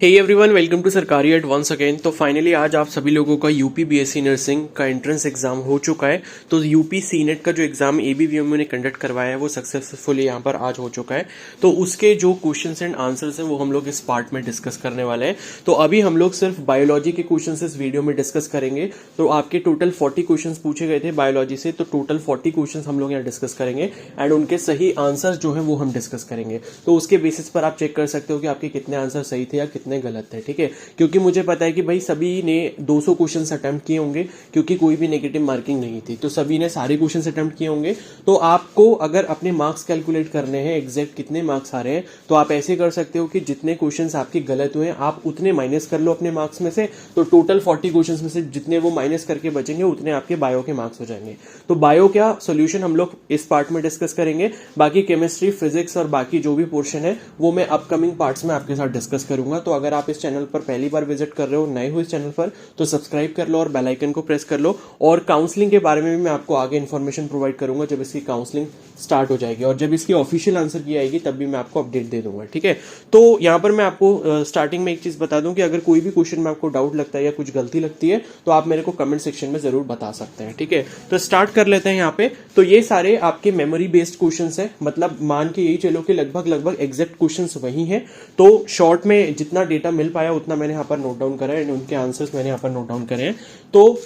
Hey everyone, welcome to सरकारी eight once again. तो finally आज आप सभी लोगों का यूपी बीएससी नर्सिंग का एंट्रेंस एग्जाम हो चुका है। तो यूपी सीनेट का जो एग्जाम एबीवीएमयू ने कंडक्ट करवाया है वो सक्सेसफुली यहाँ पर आज हो चुका है। तो उसके जो क्वेश्चंस एंड आंसर्स हैं वो हम लोग इस पार्ट में डिस्कस करने वाले हैं। तो अभी हम लोग सिर्फ बायोलॉजी के क्वेश्चन इस वीडियो में डिस्कस करेंगे। तो आपके टोटल 40 क्वेश्चन पूछे गए थे बायोलॉजी से, तो टोटल 40 क्वेश्चन हम लोग यहाँ डिस्कस करेंगे एंड उनके सही आंसर जो है वो हम डिस्कस करेंगे। तो उसके बेसिस पर आप चेक कर सकते हो कि आपके कितने आंसर सही थे या कितने गलत थे, ठीक है। क्योंकि मुझे पता है कि भाई सभी ने 200 क्वेश्चन अटेम्प्ट किए होंगे, क्योंकि कोई भी नेगेटिव मार्किंग नहीं थी, तो सभी ने सारे क्वेश्चन अटेम्प्ट किए होंगे। तो आपको अगर अपने मार्क्स कैलकुलेट करने हैं एग्जैक्ट कितने मार्क्स आ रहे हैं, तो आप ऐसे कर सकते हो कि जितने क्वेश्चन आपके गलत हुए आप उतने माइनस कर लो अपने मार्क्स में से। तो टोटल 40 क्वेश्चन में से जितने वो माइनस करके बचेंगे उतने आपके बायो के मार्क्स हो जाएंगे। तो बायो का सोल्यूशन हम लोग इस पार्ट में डिस्कस करेंगे। बाकी केमिस्ट्री, फिजिक्स और बाकी जो भी पोर्शन है वो मैं अपकमिंग पार्ट्स में आपके साथ डिस्कस करूंगा। तो अगर आप इस चैनल पर पहली बार विजिट कर रहे हो, नए हो इस चैनल पर, तो सब्सक्राइब कर लो और बेल आइकन को प्रेस कर लो। और काउंसलिंग के बारे में भी मैं आपको आगे इन्फॉर्मेशन प्रोवाइड करूंगा जब इसकी काउंसलिंग स्टार्ट हो जाएगी, और जब इसकी ऑफिशियल आंसर की आएगी तब भी मैं आपको अपडेट दे दूंगा, ठीक है। तो यहां पर मैं आपको स्टार्टिंग में एक चीज बता दूं कि अगर कोई भी क्वेश्चन में आपको डाउट लगता है या कुछ गलती लगती है तो आप मेरे को कमेंट सेक्शन में जरूर बता सकते हैं, ठीक है। तो स्टार्ट कर लेते हैं यहाँ पे। तो ये सारे आपके मेमोरी बेस्ड क्वेश्चन है, मतलब मान के यही चलो कि लगभग एग्जैक्ट क्वेश्चन वही है। तो शॉर्ट में जितना डेटा मिल पाया उतना मैंने यहाँ पर नोट डाउन करा है, उनके आंसर्स मैंने यहाँ पर नोट डाउन करे हैं। तो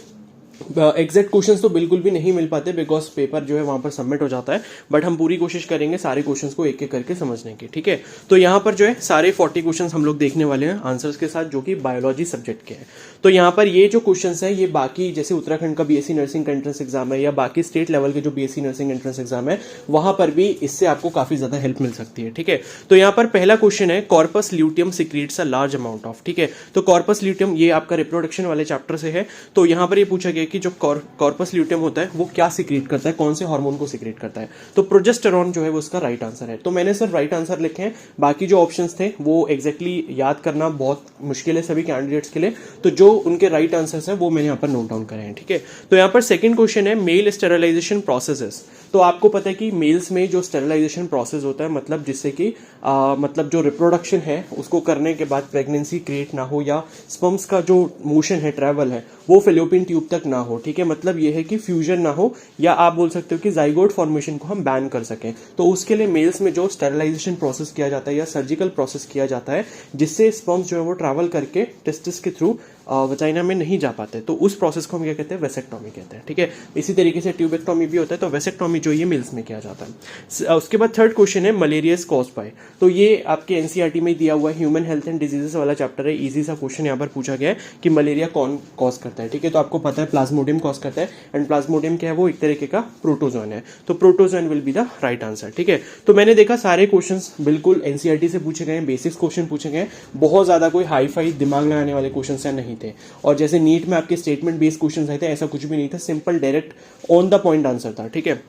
एग्जैक्ट क्वेश्चंस तो बिल्कुल भी नहीं मिल पाते बिकॉज पेपर जो है वहां पर सबमिट हो जाता है, बट हम पूरी कोशिश करेंगे सारे क्वेश्चंस को एक एक करके समझने की, ठीक है। तो यहां पर जो है सारे 40 क्वेश्चंस हम लोग देखने वाले हैं आंसर्स के साथ, जो कि बायोलॉजी सब्जेक्ट के हैं। तो यहां पर ये जो क्वेश्चंस है ये बाकी जैसे उत्तराखंड का बीएससी नर्सिंग का एंट्रेंस एग्जाम है या बाकी स्टेट लेवल के जो बीएससी नर्सिंग एंट्रेंस एग्जाम है वहां पर भी इससे आपको काफी ज्यादा हेल्प मिल सकती है, ठीक है। तो यहां पर पहला क्वेश्चन है corpus luteum secretes a large amount of, ठीक है। तो कॉर्पस ल्यूटियम ये आपका रिप्रोडक्शन वाले चैप्टर से है। तो यहां पर ये पूछा गया कि जो कॉर्पस ल्यूटियम होता है वो क्या सिक्रीट करता है, कौन से हार्मोन को सिक्रीट करता है। तो प्रोजेस्टेरॉन जो है वो उसका राइट आंसर है। तो मैंने सर राइट आंसर लिखे हैं, बाकी जो ऑप्शंस थे वो एग्जैक्टली याद करना बहुत मुश्किल है सभी कैंडिडेट्स के लिए। तो जो उनके राइट आंसर्स है वो मैंने यहाँ पर नोट डाउन करे हैं, ठीक है। तो यहाँ पर सेकंड क्वेश्चन है मेल स्टेरिलाइजेशन प्रोसेसेस। तो आपको पता है कि मेल्स में जो स्टेरिलाइजेशन प्रोसेस होता है, मतलब जिससे कि मतलब जो रिप्रोडक्शन है उसको करने के बाद प्रेगनेंसी क्रिएट ना हो या स्पर्म्स का जो मोशन है, ट्रैवल है, वो फेलोपियन ट्यूब तक ना हो, ठीक है। मतलब ये है कि फ्यूजन ना हो, या आप बोल सकते हो कि जाइगोट फॉर्मेशन को हम बैन कर सकें। तो उसके लिए मेल्स में जो स्टेरिलाइजेशन प्रोसेस किया जाता है या सर्जिकल प्रोसेस किया जाता है जिससे स्पर्म्स जो है वो ट्रैवल करके टेस्टिस के थ्रू वजाइना में नहीं जा पाते, तो उस प्रोसेस को हम क्या कहते हैं, वेसेक्टोमी कहते हैं, ठीक है। इसी तरीके से ट्यूबेक्टोमी भी होता है, तो वेसेक्टोमी जो ये मेल्स में किया जाता है। उसके बाद थर्ड क्वेश्चन है मलेरिया कॉज बाय। तो ये आपके एनसीईआरटी में दिया हुआ है, ह्यूमन हेल्थ एंड डिजीजेस वाला चैप्टर है। इजी सा क्वेश्चन यहाँ पर पूछा गया है कि मलेरिया कौन कॉज करता है, ठीक है। तो आपको पता है प्लाज्मोडियम कॉज करता है, एंड प्लाज्मोडियम क्या है, वो एक तरीके का प्रोटोजोन है। तो protozoan will be the right answer, ठीक है। तो मैंने देखा सारे क्वेश्चन बिल्कुल एनसीईआरटी से पूछे गए, बेसिक्स क्वेश्चन पूछे गए, बहुत ज्यादा कोई हाई फाई दिमाग लगाने वाले क्वेश्चन नहीं थे। और जैसे नीट में आपके स्टेटमेंट बेस्ड क्वेश्चन आए थे, ऐसा कुछ भी नहीं था, simple direct on the point answer था, ठीक है।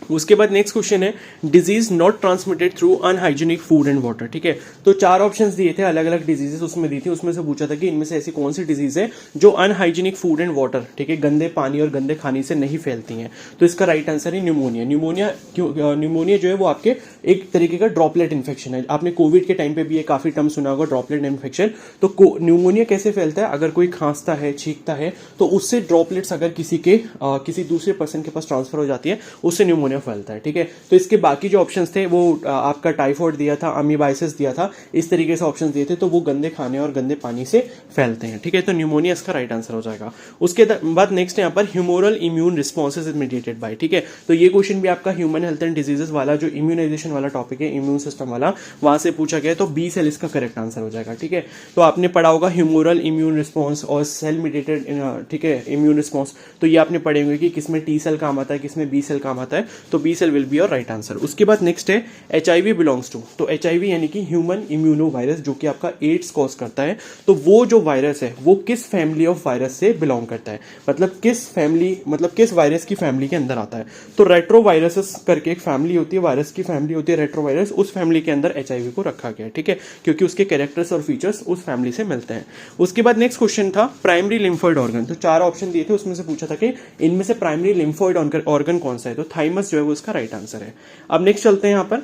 उसके बाद नेक्स्ट क्वेश्चन है disease not transmitted through unhygienic food and water, ठीक है। तो 4 ऑप्शंस दिए थे, अलग अलग डिजीजेस उसमें दी थी, उसमें से पूछा था कि इनमें से ऐसी कौन सी डिजीज है जो अनहाइजीनिक फूड एंड वाटर, ठीक है, गंदे पानी और गंदे खाने से नहीं फैलती हैं। तो इसका राइट आंसर है न्यूमोनिया। न्यूमोनिया जो है वो आपके एक तरीके का ड्रॉपलेट इन्फेक्शन है। आपने कोविड के टाइम पे भी ये काफी टर्म सुना होगा, ड्रॉपलेट इन्फेक्शन। तो न्यूमोनिया कैसे फैलता है, अगर कोई खांसता है, छींकता है, तो उससे ड्रॉपलेट्स अगर किसी दूसरे पर्सन के पास ट्रांसफर हो जाती है, उससे न्यूमोनिया फैलता है, ठीक है। तो इसके बाकी जो ऑप्शंस थे वो आपका टाइफॉइड दिया था, अमीबाइसिस दिया था, इस तरीके से ऑप्शंस दिए थे। तो वो गंदे खाने और गंदे पानी से फैलते हैं, ठीक है। तो न्यूमोनिया इसका राइट आंसर हो जाएगा। उसके बाद नेक्स्ट यहाँ पर humoral immune responses is mediated by, ठीक है। तो ये क्वेश्चन भी आपका ह्यूमन हेल्थ एंड डिजीजेस वाला जो इम्यूनाइजेशन वाला टॉपिक है, इम्यून सिस्टम वाला, वहां से पूछा गया। तो बी सेल इसका करेक्ट आंसर हो जाएगा, ठीक है। तो आपने पढ़ा होगा ह्यूमोरल इम्यून रिस्पॉन्स और सेल मीडिएटेड, ठीक है, इम्यून रिस्पॉन्स। तो ये आपने पढ़े होंगे कि किसमें टी सेल काम आता है, किसमें बी सेल काम आता है। तो B cell will be your right answer. उसके बाद नेक्स्ट है HIV बिलोंग्स टू। तो HIV यानी कि ह्यूमन इम्यूनो वायरस, जो कि आपका एड्स कॉज करता है। तो वो जो वायरस है वो किस फैमिली ऑफ वायरस से बिलोंग करता है, मतलब किस वायरस की फैमिली के अंदर आता है। तो रेट्रोवायरसेस करके एक फैमिली होती है, वायरस की फैमिली होती है रेट्रोवायरस, उस फैमिली के अंदर HIV को रखा गया है, ठीक है, क्योंकि उसके कैरेक्टर्स और फीचर्स उस फैमिली से मिलते हैं। उसके बाद नेक्स्ट क्वेश्चन था प्राइमरी लिम्फोइड ऑर्गन। तो 4 ऑप्शन दिए थे, उसमें से पूछा था कि इनमें से प्राइमरी लिम्फोइड ऑर्गन कौन सा है। तो थाइमस जो है वो इसका राइट आंसर है। अब नेक्स्ट चलते हैं यहां पर।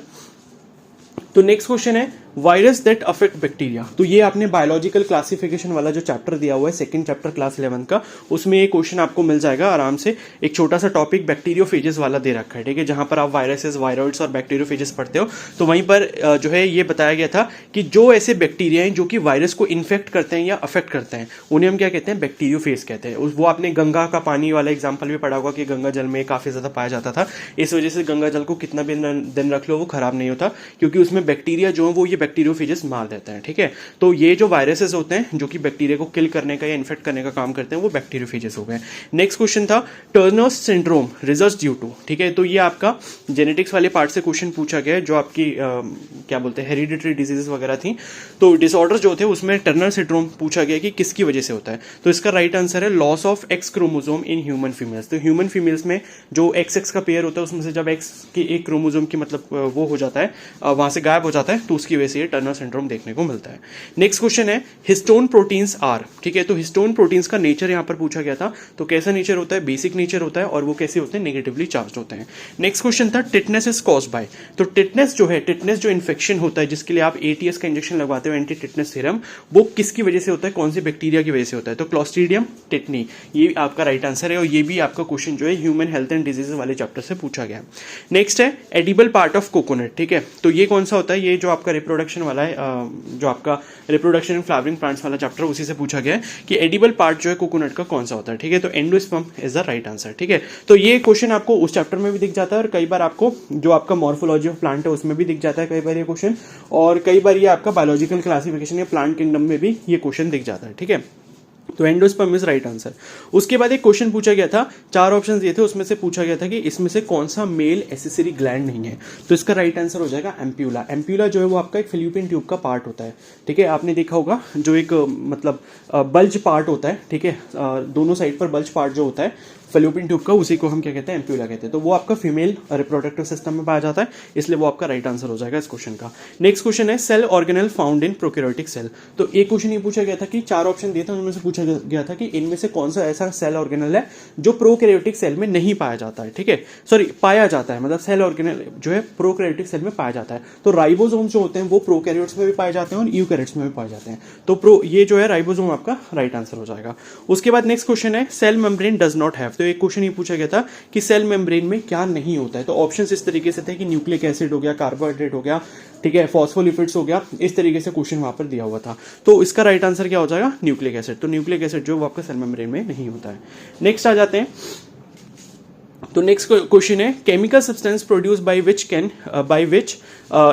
तो नेक्स्ट क्वेश्चन है वायरस दैट अफेक्ट बैक्टीरिया। तो ये आपने बायोलॉजिकल क्लासिफिकेशन वाला जो चैप्टर दिया हुआ है, सेकंड चैप्टर क्लास 11 का, उसमें ये क्वेश्चन आपको मिल जाएगा आराम से। एक छोटा सा टॉपिक बैक्टीरियोफेजेस वाला दे रखा है, ठीक है, जहां पर आप वायरसेस, वायरॉइड्स और बैक्टीरियोफेजेस पढ़ते हो। तो वहीं पर जो है ये बताया गया था कि जो ऐसे बैक्टीरिया हैं जो कि वायरस को इन्फेक्ट करते हैं या अफेक्ट करते हैं, उन्हें हम क्या कहते हैं, बैक्टीरियोफेज कहते हैं। वो आपने गंगा का पानी वाला एग्जाम्पल भी पढ़ा होगा कि गंगा जल में काफी ज्यादा पाया जाता था। इस वजह से गंगा जल को कितना भी दिन रख लो वो खराब नहीं होता, क्योंकि उसमें बैक्टीरिया जो है वो ये बैक्टीरियोफेजेस मार देते हैं, ठीक है। तो ये जो वायरसेस होते हैं जो कि बैक्टीरिया को किल करने का या इन्फेक्ट करने का काम करते हैं, वो बैक्टीरियोफेजेस हो गए। नेक्स्ट क्वेश्चन था Turner's syndrome results due to, ठीक है। तो ये आपका जेनेटिक्स वाले पार्ट से क्वेश्चन पूछा गया है, जो आपकी क्या बोलते हैं, हेरिडिटरी डिजीजेस वगैरह थी। तो डिसऑर्डर जो थे उसमें टर्नर सिंड्रोम पूछा गया कि किसकी वजह से होता है। तो इसका राइट आंसर है loss of x chromosome in human females. तो ह्यूमन फीमेल्स में जो एक्स का पेयर होता है उसमें से जब एक्स की एक क्रोमोसोम की मतलब वो हो जाता है, वहां से गायब हो जाता है, तो उसकी वजह से ये टर्नर सिंड्रोम देखने को मिलता है। नेक्स्ट क्वेश्चन है हिस्टोन प्रोटीन्स आर, ठीक है। तो हिस्टोन प्रोटीन्स का नेचर यहां पर पूछा गया था। तो कैसा नेचर होता है, बेसिक नेचर होता है, और वो कैसे होते हैं, नेगेटिवली चार्ज होते हैं। नेक्स्ट क्वेश्चन था टिटनेस इज कॉज्ड बाय। तो टिटनेस जो है, टिटनेस जो इन्फेक्शन होता है जिसके लिए आप एटीएस का इंजेक्शन लगवाते हो, एंटी टिटनेस सीरम, वो किसकी वजह से होता है, कौन सी बैक्टीरिया की वजह से होता है। तो क्लोस्ट्रीडियम टिटनी, ये आपका राइट आंसर है, और ये भी आपका क्वेश्चन जो है ह्यूमन हेल्थ एंड डिजीजेस वाले चैप्टर से पूछा गया। नेक्स्ट है एडिबल पार्ट ऑफ कोकोनट, ठीक है। तो ये कौन सा होता है, ये जो आपका रिप्रोडक्शन वाला है, जो आपका रिप्रोडक्शन एंड फ्लावरिंग प्लांट्स वाला चैप्टर, उसी से पूछा गया है कि एडिबल पार्ट जो है कोकोनट का कौन सा होता है, ठीक है। तो endosperm is the right answer, ठीक है। तो ये क्वेश्चन आपको उस चैप्टर में भी दिख जाता है, और कई बार आपको जो आपका मॉर्फोलॉजी ऑफ प्लांट है उसमें भी दिख जाता है कई बार ये क्वेश्चन, और कई बार ये आपका बायोलॉजिकल क्लासिफिकेशन या प्लांट किंगडम में भी ये क्वेश्चन दिख जाता है, ठीक है। तो एंडोस्पर्म इज राइट आंसर। उसके बाद एक क्वेश्चन पूछा गया था, 4 ऑप्शंस दिए थे, उसमें से पूछा गया था कि इसमें से कौन सा मेल एसेसरी ग्लैंड नहीं है। तो इसका राइट आंसर हो जाएगा एम्प्यूला। एम्प्यूला जो है वो आपका एक फिलिपिन ट्यूब का पार्ट होता है, ठीक है। आपने देखा होगा जो एक मतलब बल्ज पार्ट होता है, ठीक है, दोनों साइड पर बल्ज पार्ट जो होता है फेलोपियन ट्यूब का, उसी को हम क्या कहते हैं, एम्प्यूला कहते हैं। तो वो आपका फीमेल रिप्रोडक्टिव सिस्टम में पाया जाता है, इसलिए वो आपका राइट आंसर हो जाएगा इस क्वेश्चन का। नेक्स्ट क्वेश्चन है cell organelle found in prokaryotic cell. तो एक क्वेश्चन ये पूछा गया था कि 4 ऑप्शन दिए थे, उनमें से पूछा गया था कि इनमें से कौन सा ऐसा सेल ऑर्गेनेल है जो प्रोकैरियोटिक सेल में नहीं पाया जाता है, ठीक है, सॉरी पाया जाता है, मतलब सेल ऑर्गेनेल जो है प्रोकैरियोटिक सेल में पाया जाता है। तो राइबोसोम जो होते हैं वो प्रोकैरियोट्स में भी पाए जाते हैं और यूकैरियोट्स में भी पाए जाते हैं। तो ये जो है राइबोसोम आपका राइट आंसर हो जाएगा। उसके बाद नेक्स्ट क्वेश्चन है cell membrane does not have. तो एक क्वेश्चन ये पूछा गया था कि सेल मेम्ब्रेन में क्या नहीं होता है। तो ऑप्शंस इस तरीके से थे कि न्यूक्लिक एसिड हो गया, कार्बोहाइड्रेट हो गया, ठीक है, फॉस्फोलिपिड्स हो गया, इस तरीके से क्वेश्चन वहां पर दिया हुआ था। तो इसका राइट आंसर क्या हो जाएगा, न्यूक्लिक एसिड। तो न्यूक्लिक एसिड जो वो आपका सेल मेम्ब्रेन में नहीं होता है। नेक्स्ट आ जाते हैं, तो नेक्स्ट क्वेश्चन है chemical substance produce by which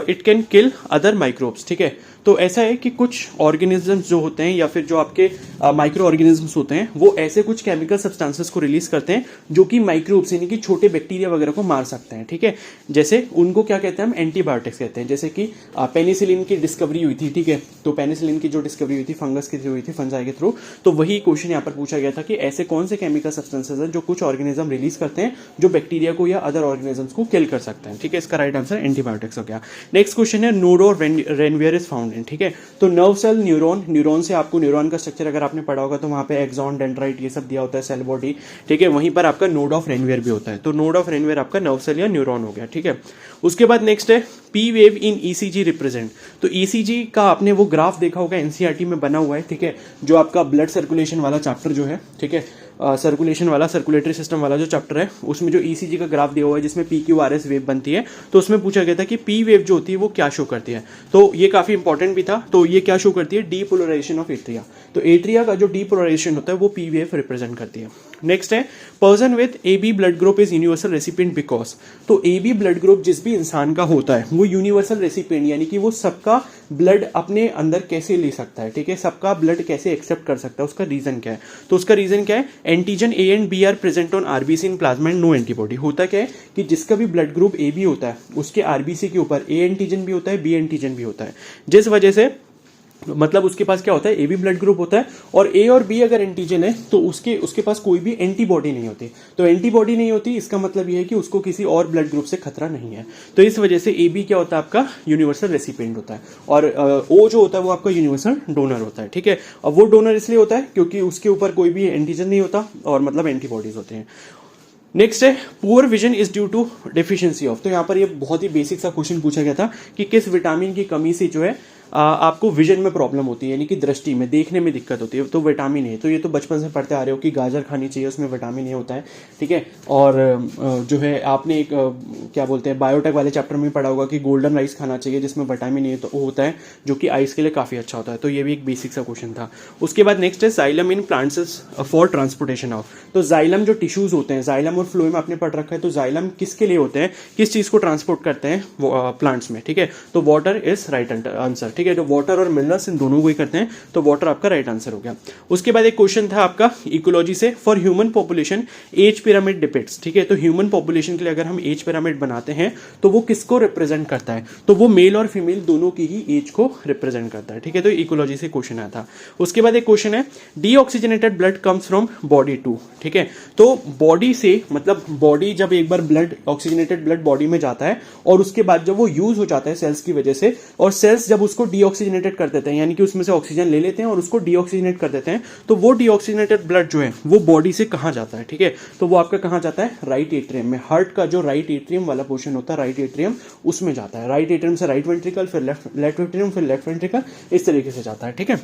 it can kill other microbes, ठीक है। तो ऐसा है कि कुछ ऑर्गेनिजम्स जो होते हैं या फिर जो आपके माइक्रो ऑर्गेनिजम्स होते हैं वो ऐसे कुछ केमिकल सब्सटेंसेस को रिलीज करते हैं जो कि माइक्रोब्स यानी कि छोटे बैक्टीरिया वगैरह को मार सकते हैं, ठीक है। जैसे उनको क्या कहते हैं, हम एंटीबायोटिक्स कहते हैं। जैसे कि पेनिसिलिन की डिस्कवरी हुई थी, ठीक है। तो पेनिसिलिन की जो डिस्कवरी हुई थी फंगस के थ्रू हुई थी, फंजाई के थ्रू। तो वही क्वेश्चन यहाँ पर पूछा गया था कि ऐसे कौन से केमिकल सब्सटेंसेस हैं जो कुछ ऑर्गेनिज्म रिलीज करते हैं जो बैक्टीरिया को या अदर ऑर्गेनिजम्स को किल कर सकते हैं, ठीक है। इसका राइट आंसर एंटीबायोटिक्स हो गया। नेक्स्ट क्वेश्चन है नोडो रेनवियर इज फाउंड इन, ठीक है। तो नर्व सेल, न्यूरॉन से आपको न्यूरॉन का स्ट्रक्चर अगर आपने पढ़ा होगा तो वहां पे एक्सॉन, डेंड्राइट ये सब दिया होता है, सेल बॉडी, ठीक है। वहीं पर आपका नोड ऑफ रेनवियर भी होता है। तो नोड ऑफ रेनवियर आपका नर्व सेल या न्यूरॉन हो गया, ठीक है। उसके बाद नेक्स्ट है P wave in ECG represent. तो ईसीजी का आपने वो ग्राफ देखा होगा, एनसीईआरटी में बना हुआ है, ठीक है, जो आपका ब्लड सर्कुलेशन वाला चैप्टर जो है, ठीक है, सर्कुलेशन वाला, सर्कुलेटरी सिस्टम वाला जो चैप्टर है उसमें जो ईसीजी का ग्राफ दिया हुआ है जिसमें PQRS वेव बनती है। तो उसमें पूछा गया था कि पी वेव जो होती है वो क्या शो करती है। तो ये काफी इंपॉर्टेंट भी था। तो ये क्या शो करती है, डीपोलराइजेशन ऑफ एट्रिया। तो एट्रिया का जो डीपोलराइजेशन होता है वो पी वेव रिप्रेजेंट करती है। नेक्स्ट है person with AB blood group is universal recipient because. तो AB ब्लड ग्रुप जिस भी इंसान का होता है वो यूनिवर्सल रेसिपिएंट यानी कि वो सबका ब्लड अपने अंदर कैसे ले सकता है, ठीक है, सबका ब्लड कैसे एक्सेप्ट कर सकता है, उसका रीजन क्या है। तो उसका रीजन क्या है, antigen A and B are present on RBC in plasma and no antibody. होता क्या है कि जिसका भी ब्लड ग्रुप AB होता है उसके RBC के ऊपर A एंटीजन भी होता है, B एंटीजन भी होता है, जिस वजह से मतलब उसके पास क्या होता है, AB ब्लड ग्रुप होता है और A और B अगर एंटीजन है तो उसके पास कोई भी एंटीबॉडी नहीं होती। तो एंटीबॉडी नहीं होती इसका मतलब यह है कि उसको किसी और ब्लड ग्रुप से खतरा नहीं है। तो इस वजह से AB क्या होता है, आपका यूनिवर्सल रेसिपिएंट होता है, और O जो होता है वो आपका यूनिवर्सल डोनर होता है, ठीक है। अब वो डोनर इसलिए होता है क्योंकि उसके ऊपर कोई भी एंटीजन नहीं होता और मतलब एंटीबॉडीज होते हैं। नेक्स्ट है poor vision is due to deficiency of. तो यहाँ पर ये बहुत ही बेसिक सा क्वेश्चन पूछा गया था कि किस विटामिन की कमी से जो है आपको विजन में प्रॉब्लम होती है, यानी कि दृष्टि में, देखने में दिक्कत होती है। तो विटामिन ए, तो ये तो बचपन से पढ़ते आ रहे हो कि गाजर खानी चाहिए, उसमें विटामिन ए होता है, ठीक है। और जो है आपने एक क्या बोलते हैं बायोटेक वाले चैप्टर में पढ़ा होगा कि गोल्डन राइस खाना चाहिए जिसमें विटामिन ए तो होता है, जो कि आइस के लिए काफी अच्छा होता है। तो ये भी एक बेसिक सा क्वेश्चन था। उसके बाद नेक्स्ट है xylem in plants for transportation of. तो जाइलम जो टिश्यूज होते हैं, जाइलम और फ्लोएम आपने पढ़ रखा है। तो जाइलम किसके लिए होते हैं, किस चीज को ट्रांसपोर्ट करते हैं प्लांट्स में, ठीक है। तो वाटर इज राइट आंसर, ठीक है। तो वाटर और मिनरल्स इन दोनों को ही करते हैं, तो वाटर आपका राइट आंसर हो गया। उसके बाद एक क्वेश्चन था आपका इकोलॉजी से, for human population age pyramid depicts, ठीक है। तो ह्यूमन पॉपुलेशन के लिए अगर हम एज पिरामिड बनाते हैं तो वो किसको रिप्रेजेंट करता है, तो वो मेल और फीमेल दोनों की ही एज को रिप्रेजेंट करता है, ठीक है। तो इकोलॉजी से क्वेश्चन आया था। उसके बाद एक क्वेश्चन है deoxygenated blood comes from body to, ठीक है। तो बॉडी से मतलब बॉडी जब एक बार ब्लड ऑक्सीजनेटेड ब्लड बॉडी में जाता है और उसके बाद जब वो यूज हो जाता है सेल्स की वजह से, और सेल्स जब उसको डीऑक्सीजनेटेड कर देते हैं, यानी कि उसमें से ऑक्सीजन ले लेते हैं और उसको डीऑक्सीजनेट कर देते हैं, तो वो डीऑक्सीजनेटेड ब्लड जो है वो बॉडी से कहां जाता है, ठीक है। तो वो आपका कहां जाता है, राइट एट्रियम में। हार्ट का जो राइट एट्रियम वाला पोर्शन होता है, राइट एट्रियम, उसमें जाता है। राइट एट्रियम से राइट वेंट्रिकल, फिर लेफ्ट एट्रियम, फिर लेफ्ट वेंट्रिकल, इस तरीके से जाता है, ठीक है।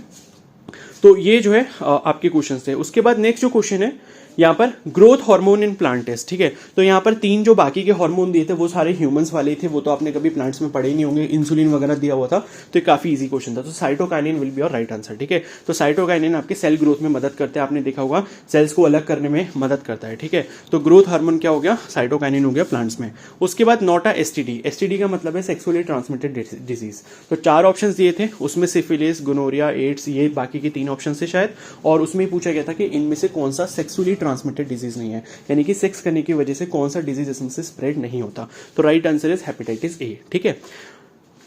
तो ये जो है आपके क्वेश्चन थे। उसके बाद नेक्स्ट जो क्वेश्चन है यहाँ पर growth hormone in plant test, ठीक है। तो यहाँ पर 3 जो बाकी के हार्मोन दिए थे वो सारे ह्यूमंस वाले थे, वो तो आपने कभी प्लांट्स में पढ़े ही नहीं होंगे, इंसुलिन वगैरह दिया हुआ था, तो ये काफी इजी क्वेश्चन था। तो cytokinin will be your right answer, ठीक है। तो साइटोकाइनिन आपके सेल ग्रोथ में मदद करते हैं, आपने देखा होगा सेल्स को अलग करने में मदद करता है, ठीक है। तो ग्रोथ हार्मोन क्या हो गया, साइटोकाइनिन हो गया प्लांट्स में। उसके बाद नॉटा एसटीडी, एसटीडी का मतलब है सेक्सुअली ट्रांसमिटेड डिजीज। तो 4 ऑप्शन दिए थे, उसमें सिफिलिस, गोनोरिया, एड्स, ये बाकी के 3 ऑप्शन थे शायद, और उसमें पूछा गया था कि इनमें से कौन सा सेक्सुअली ट्रांसमिटेड डिजीज नहीं है, यानी कि सेक्स करने की वजह से कौन सा डिजीज इसमें से स्प्रेड नहीं होता। तो right answer is hepatitis A, ठीक है।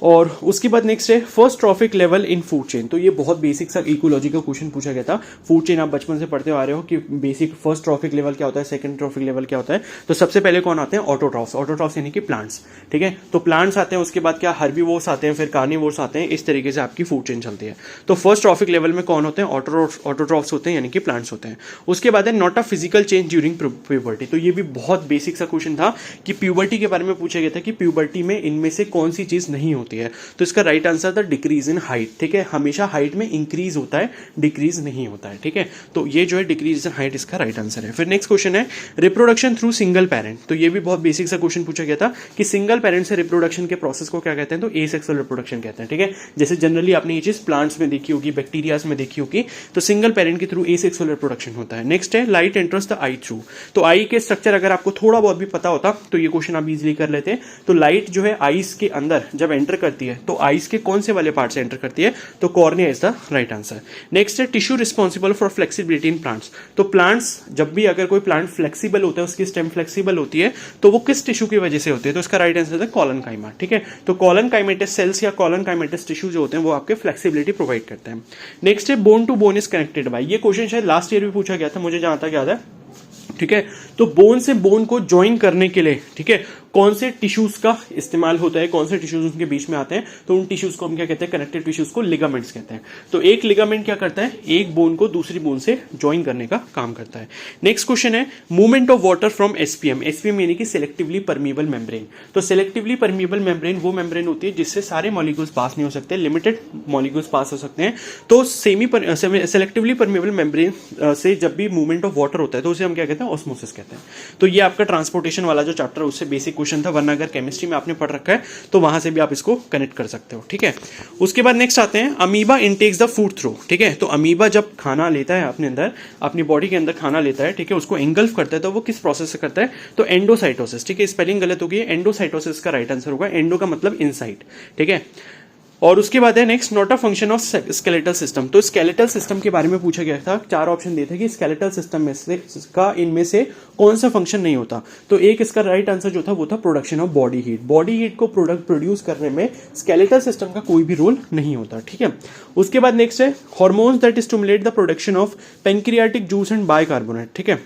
और उसके बाद नेक्स्ट है first trophic level in food chain. तो ये बहुत बेसिक सा इकोलॉजी का क्वेश्चन पूछा गया था। फूड चेन आप बचपन से पढ़ते आ रहे हो कि बेसिक फर्स्ट ट्रॉफिक लेवल क्या होता है, सेकंड ट्रॉफिक लेवल क्या होता है। तो सबसे पहले कौन आते हैं, ऑटोट्रॉफ्स, ऑटोट्रॉफ्स यानी कि प्लांट्स, ठीक है। तो प्लांट्स आते हैं, उसके बाद क्या हर्बीवोर्स आते हैं, फिर कार्निवोर्स आते हैं, इस तरीके से आपकी फूड चेन चलती है। तो फर्स्ट ट्रॉफिक लेवल में कौन होते हैं, ऑटोट्रॉफ्स होते हैं, यानी कि प्लांट्स होते हैं। उसके बाद है not a physical change during puberty. तो ये भी बहुत बेसिक सा क्वेश्चन था कि प्यूबर्टी के बारे में पूछा गया था कि प्यूबर्टी में इनमें से कौन सी चीज नहीं होती है। तो इसका राइट आंसर था डिक्रीज इन हाइट, ठीक है। हमेशा हाइट में इंक्रीज होता है, डिक्रीज नहीं होता है, ठीक है। तो ये जो है डिक्रीज इन हाइट इसका राइट आंसर है। फिर नेक्स्ट क्वेश्चन है रिप्रोडक्शन थ्रू सिंगल पेरेंट। तो ये भी बहुत बेसिक सा क्वेश्चन पूछा गया था कि सिंगल पेरेंट से रिप्रोडक्शन के प्रोसेस को क्या कहते हैं, तो एसेक्सुअल रिप्रोडक्शन कहते हैं, ठीक है। जैसे जनरली आपने ये चीज प्लांट्स में देखी होगी, बैक्टीरियाज में देखी होगी, तो सिंगल पेरेंट के थ्रू एसेक्सुअल रिप्रोडक्शन होता है। नेक्स्ट है light enters the I through. तो आई के स्ट्रक्चर अगर आपको थोड़ा बहुत भी पता होता तो ये क्वेश्चन आप इजिली कर लेते। तो लाइट जो है आइस के अंदर जब एंटर करती है तो आइस के कौन से वाले पार्ट से एंटर करती है, तो cornea is the right answer. Next है tissue responsible for flexibility in plants. तो प्लांट्स जब भी अगर कोई प्लांट फ्लेक्सिबल होता है, उसकी स्टेम फ्लेक्सिबल होती है, तो वो किस टिश्यू की वजह से होती है, तो इसका राइट आंसर है कॉलनकाइमा, ठीक है। तो कॉलनकाइमेटस सेल्स या कॉलनकाइमेटस टिश्यू जो होते हैं वो आपके फ्लेक्सिबिलिटी प्रोवाइड करते हैं। नेक्स्ट है bone to bone is connected by. ये क्वेश्चन शायद लास्ट ईयर भी पूछा गया था, मुझे जहां तक याद है, ठीक है। तो बोन से बोन को ज्वाइन करने के लिए, ठीक है, कौन से टिश्यूज का इस्तेमाल होता है, कौन से टिश्यूज उनके बीच में आते हैं, तो उन टिश्यूज को हम क्या कहते हैं, कनेक्टिव टिश्यूज को लिगामेंट्स कहते हैं। तो एक लिगामेंट क्या करता है, एक बोन को दूसरी बोन से ज्वाइन करने का काम करता है। नेक्स्ट क्वेश्चन है movement of water from SPM. SPM यानी कि सेलेक्टिवली परमिएबल मेम्ब्रेन। तो सेलेक्टिवली परमिएबल मेम्ब्रेन वो मेम्ब्रेन होती है जिससे सारे मॉलिक्यूल्स पास नहीं हो सकते, लिमिटेड मॉलिक्यूल्स पास हो सकते हैं। तो सेलेक्टिवली परमिएबल मेम्ब्रेन से जब भी मूवमेंट ऑफ वाटर होता है तो उसे हम क्या कहते हैं, ऑस्मोसिस कहते हैं। तो ये आपका ट्रांसपोर्टेशन वाला जो चैप्टर है उससे बेसिक क्वेश्चन था, वरना अगर केमिस्ट्री में आपने पढ़ रखा है तो वहां से भी आप इसको कनेक्ट कर सकते हो, ठीक है। उसके बाद नेक्स्ट आते हैं amoeba intakes the food through, ठीक है। तो अमीबा जब खाना लेता है अपने अंदर, अपनी बॉडी के अंदर खाना लेता है, ठीक है, उसको एंगल्फ करता है, तो वो किस प्रोसेस से करता है, तो एंडोसाइटोसिस, ठीक है। स्पेलिंग गलत होगी, एंडोसाइटोसिस का राइट आंसर होगा। एंडो का मतलब इनसाइड, ठीक है। और उसके बाद है next not a function of skeletal system. तो स्केलेटल सिस्टम के बारे में पूछा गया था, 4 ऑप्शन दिए थे कि स्केलेटल सिस्टम में से का इनमें से कौन सा फंक्शन नहीं होता। तो एक इसका राइट आंसर जो था वो था production of body heat. Body heat को प्रोड्यूस करने में स्केलेटल सिस्टम का कोई भी रोल नहीं होता, ठीक है। उसके बाद नेक्स्ट है hormones that stimulate the production of pancreatic juice and bicarbonate, ठीक है।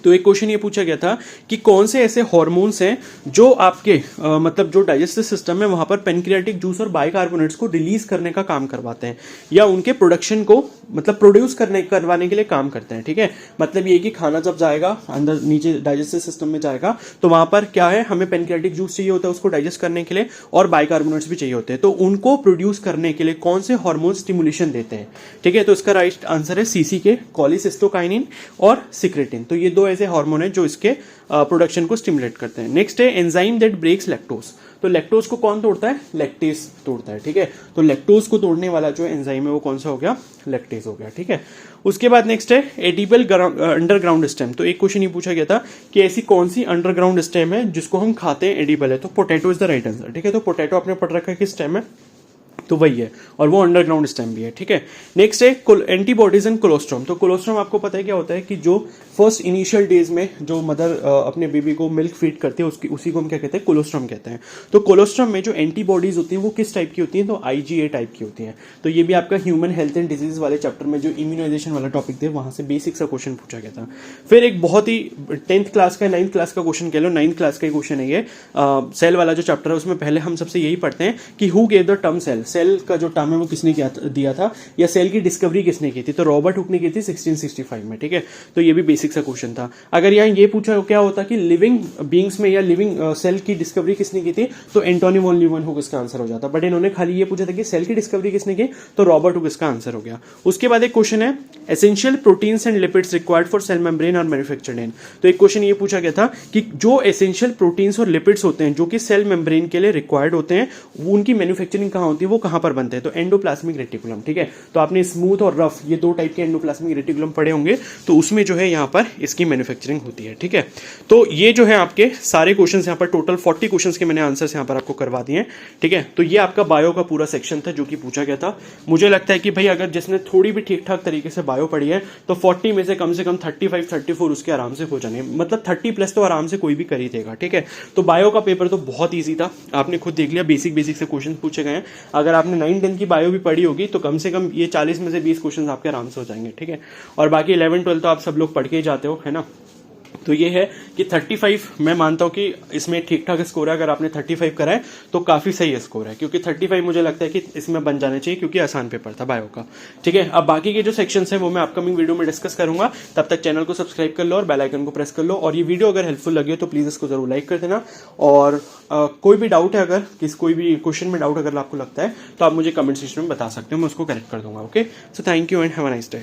तो एक क्वेश्चन ये पूछा गया था कि कौन से ऐसे हार्मोन्स हैं जो आपके मतलब जो डाइजेस्टिव सिस्टम है वहां पर पेनक्रियाटिक जूस और बाइकार्बोनेट्स को रिलीज करने का काम करवाते हैं या उनके प्रोडक्शन को मतलब प्रोड्यूस करवाने के लिए काम करते हैं, ठीक है। मतलब ये कि खाना जब जाएगा अंदर नीचे डाइजेस्टिव सिस्टम में जाएगा तो वहां पर क्या है, हमें पेनक्रियाटिक जूस चाहिए होता है उसको डाइजेस्ट करने के लिए, और बाइकार्बोनेट्स भी चाहिए होते हैं। तो उनको प्रोड्यूस करने के लिए कौन से हार्मोन स्टिमुलेशन देते हैं, ठीक है। तो इसका राइट आंसर है सीसीके, कॉलीसिस्टोकाइनिन और सिक्रेटिन। तो ये दो ऐसे हार्मोन है जो इसके प्रोडक्शन को स्टिमुलेट करते हैं। नेक्स्ट है एंजाइम दैट ब्रेक्स लैक्टोज। तो लैक्टोज को कौन तोड़ता है, लैक्टेज तोड़ता है, ठीक है। तो लैक्टोज को तोड़ने वाला जो एंजाइम है वो कौन सा हो गया, लैक्टेज हो गया, ठीक है। उसके बाद नेक्स्ट है एडिबल अंडरग्राउंड स्टेम। तो एक क्वेश्चन ये पूछा गया था कि ऐसी कौन सी अंडरग्राउंड स्टेम है जिसको हम खाते हैं, एडिबल है। तो potato is the right answer, ठीक है। तो पोटैटो आपने पढ़ रखा है कि स्टेम है, तो वही है, और वो अंडरग्राउंड स्टेम भी है, ठीक है। नेक्स्ट है एंटीबॉडीज एंड कोलोस्ट्रम। तो कोलोस्ट्रम आपको पता है क्या होता है कि जो फर्स्ट इनिशियल डेज में जो मदर अपने बेबी को मिल्क फीड करती है उसी को हम क्या कहते हैं, कोलोस्ट्रम कहते हैं। तो कोलोस्ट्रम में जो एंटीबॉडीज होती हैं वो किस टाइप की होती हैं, तो IgA टाइप की होती हैं। तो ये भी आपका ह्यूमन हेल्थ एंड डिजीज वाले चैप्टर में जो इम्यूनाइजेशन वाला टॉपिक थे वहां से बेसिक सा क्वेश्चन पूछा गया था। फिर एक बहुत ही 10th क्लास का 9th क्लास का क्वेश्चन कह लो, 9th क्लास का क्वेश्चन है ये, सेल वाला जो चैप्टर है उसमें पहले हम सबसे यही पढ़ते हैं कि who gave the term cell. Cell का जो टर्म है वो किसने दिया था, या सेल की डिस्कवरी किसने की थी। तो रॉबर्ट हुक ने की थी 1665 में, ठीक है। तो ये भी बेसिक सा क्वेश्चन था। अगर यहाँ ये पूछा क्या होता कि लिविंग बींग्स में या लिविंग सेल की डिस्कवरी किसने की थी, तो एंटोनी वॉन लीeuwenhoek इसका आंसर हो जाता। बट इन्होंने खाली ये पूछा था कि सेल की डिस्कवरी किसने की, तो रॉबर्ट हुक इसका आंसर हो गया। उसके बाद एक क्वेश्चन है essential proteins and lipids required for sale membrane और मैन्युफैक्चर्ड इन। तो एक क्वेश्चन ये पूछा गया था कि जो एसेंशियल प्रोटीन्स और लिपिड्स होते हैं जो कि सेल मेम्ब्रेन के लिए रिक्वायर्ड होते हैं, उनकी मैन्युफैक्चरिंग कहाँ होती है, वो कहाँ पर बनते हैं, तो एंडोप्लाज्मिक रेटिकुलम, ठीक है। तो आपने स्मूथ और रफ ये दो टाइप के एंडोप्लाज्मिक रेटिकुलम पढ़े होंगे, तो उसमें जो है यहाँ पर इसकी मैन्युफैक्चरिंग होती है, ठीक है। तो ये जो है आपके सारे क्वेश्चंस यहाँ पर टोटल 40 क्वेश्चंस के मैंने आंसर्स यहाँ पर आपको करवा दिए हैं, ठीक है। तो ये आपका बायो का पूरा सेक्शन था जो कि पूछा गया था। मुझे लगता है कि भाई अगर जिसने थोड़ी भी ठीक ठाक तरीके से बायो पढ़ी है तो 40 में से कम 35 34 उसके आराम से हो जाने, मतलब 30+ तो आराम से कोई भी कर ही देगा, ठीक है। तो बायो का पेपर तो बहुत ईजी था, आपने खुद देख लिया, बेसिक से क्वेश्चन पूछे गए हैं। अगर आपने 9-10 की बायो भी पढ़ी होगी तो कम से कम ये 40 में से 20 क्वेश्चन आपके आराम से हो जाएंगे, ठीक है। और बाकी 11-12 तो आप सब लोग पढ़ के ही जाते हो, है ना। तो ये है कि 35 मैं मानता हूं कि इसमें ठीक ठाक स्कोर है। अगर आपने 35 करा है तो काफी सही स्कोर है, क्योंकि 35 मुझे लगता है कि इसमें बन जाने चाहिए, क्योंकि आसान पेपर था बायो का, ठीक है। अब बाकी के जो सेक्शंस हैं वो मैं अपकमिंग वीडियो में डिस्कस करूंगा। तब तक चैनल को सब्सक्राइब कर लो और बेल आइकन को प्रेस कर लो। और ये वीडियो अगर हेल्पफुल लगी हो तो प्लीज इसको जरूर लाइक कर देना। और कोई भी डाउट है, अगर कोई भी क्वेश्चन में डाउट अगर आपको लगता है तो आप मुझे कमेंट सेक्शन में बता सकते हो, मैं उसको करेक्ट कर दूंगा। Okay, so thank you and have a nice day.